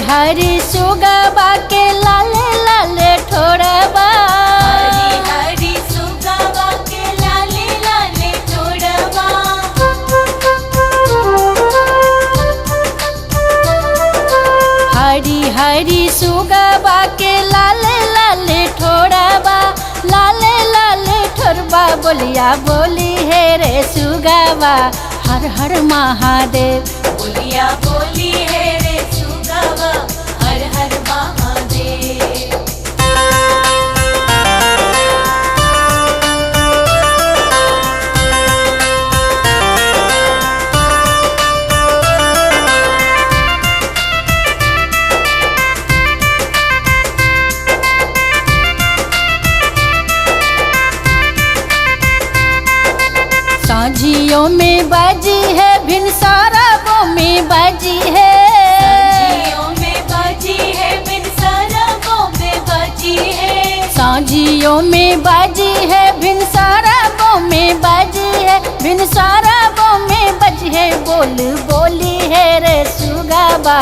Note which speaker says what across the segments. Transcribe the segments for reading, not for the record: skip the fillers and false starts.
Speaker 1: हरी सुगवा के लाले लाले ठोरबा।
Speaker 2: हरी हरी सुगवा के लाले लाले ठोरबा।
Speaker 1: हरी हरी सुगवा के लाले लाले ठोरबा, लाले लाले ठोरबा बोलिया बोली है रे सुगवा हर हर महादेव।
Speaker 2: बोलिया बोली है रे सुगवा हर हर महादेव।
Speaker 1: साझियों में बाजी है भिनसारबों में बाजी है।
Speaker 2: साझियों में बाजी है भिनसारबों में बाजी है।
Speaker 1: साझियों में बाजी है भिनसारबों में बाजी है, भिनसारबों में बाजी है बोल बोली है रे सुगवा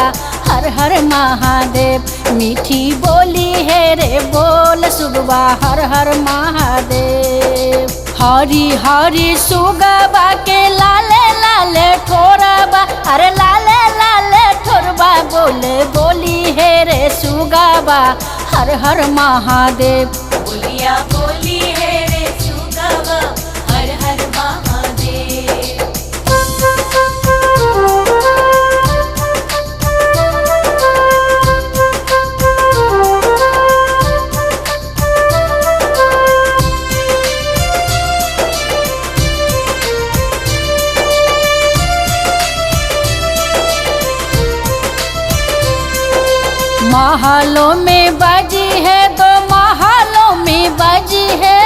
Speaker 1: हर हर महादेव। मीठी बोली है रे बोल सुगवा हर हर महादेव। हरी हरी सुगवा के लाले लाले ठोरबा, अरे लाले लाले ठोरबा बोल बोली है रे सुगवा हर हर महादेव।
Speaker 2: बोलिया बोली है रे सुगवा हर हर महादेव।
Speaker 1: महलों में बाजी है दो महलों में बाजी है।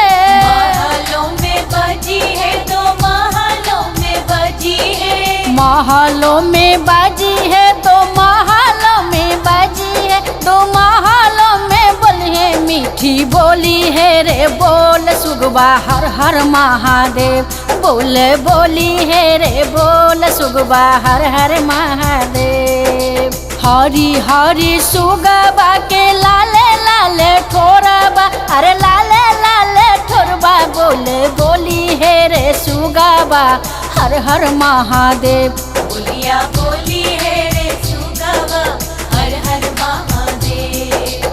Speaker 2: महलों में बाजी है दो महलों में बाजी है।
Speaker 1: महलों में बाजी है दो महलों में बाजी है, दो महलों में बोली है मीठी बोली है रे बोल सुगवा हर हर महादेव। बोल बोली है रे बोल सुगवा हर हर महादेव। हरी हरी सुगवा के लाले लाले ठोरबा, अरे लाले लाले ठोरबा बोल बोली है रे सुगवा हर हर महादेव।
Speaker 2: बोलिया बोली है रे सुगवा हर हर महादेव।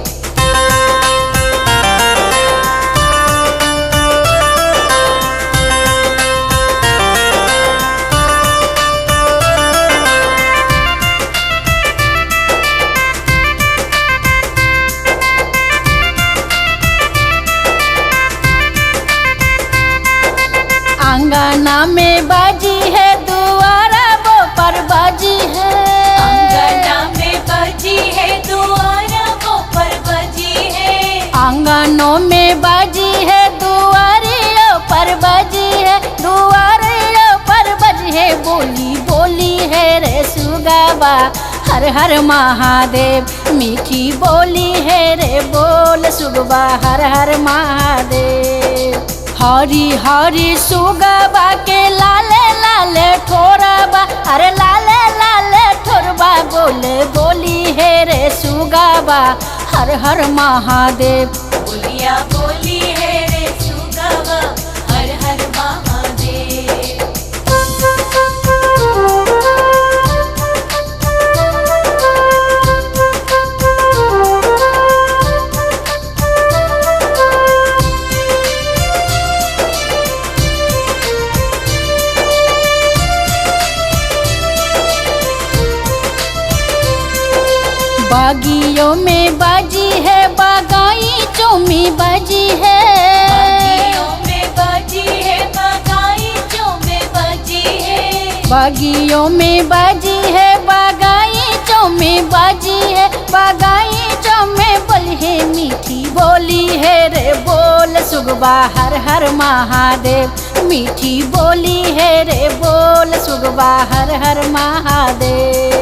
Speaker 1: अंगना में बाजी है दुआरा वो पर बाजी है।
Speaker 2: अंगना में बाजी है दुआरा वो पर बाजी है।
Speaker 1: आंगनों में बाजी है दुआरियों पर बाजी है, दुआरियों पर बाजी है बोली बोली है रे सुगवा हर हर महादेव। मीठी बोली है रे बोल सुगवा हर हर महादेव। हरी हरी सुगवा के लाले लाले ठोरबा, अरे लाले लाले ठोरबा बोल बोली है रे सुगवा हर हर महादेव।
Speaker 2: बोलिया बोली है रे सुगवा हर हर महादेव।
Speaker 1: बागियों में बाजी है बागाईचों में बाजी है।
Speaker 2: बागियों में बाजी है बागाईचों में बाजी है।
Speaker 1: बागियों में बाजी है बागाईचों में बाजी है, बागाईचों में बोली है मीठी बोली है रे बोल सुगवा हर हर महादेव। मीठी बोली है रे बोल सुगवा हर हर महादेव।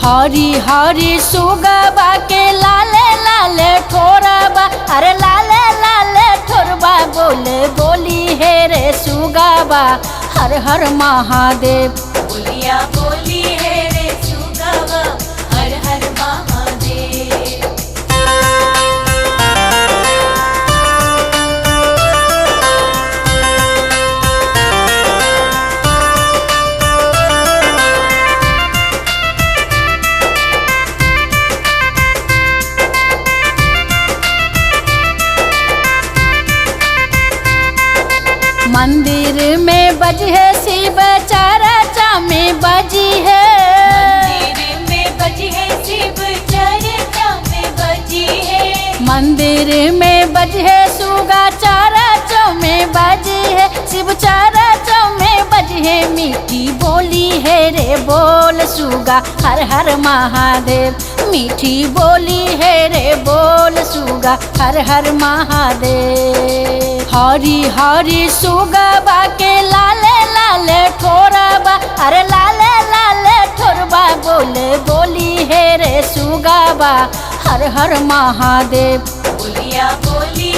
Speaker 1: हरी हरी सुगवा के लाले लाले ठोरबा, अरे लाले लाले ठोरबा बोल बोली है रे सुगवा हर हर महादेव।
Speaker 2: बोलिया बोली है रे सुगवा हर हर महादेव।
Speaker 1: बजी है शिव चर्चा में बजी है,
Speaker 2: मंदिर में बजी है शिव चर्चा में बजी है,
Speaker 1: मंदिर में बजी है सुगा चर्चा में बजी है, शिव चर्चा में बजी है मीठी बोली है रे बोल सुगा हर हर महादेव, मीठी बोली है रे बोल सुगा हर हर महादेव। हरी हरी सुगा बाके लाले लाले ठोरबा, अरे लाले लाले ठोरबा बोले बोली है रे सुगा बा हर हर महादेव।
Speaker 2: बोलिया बोली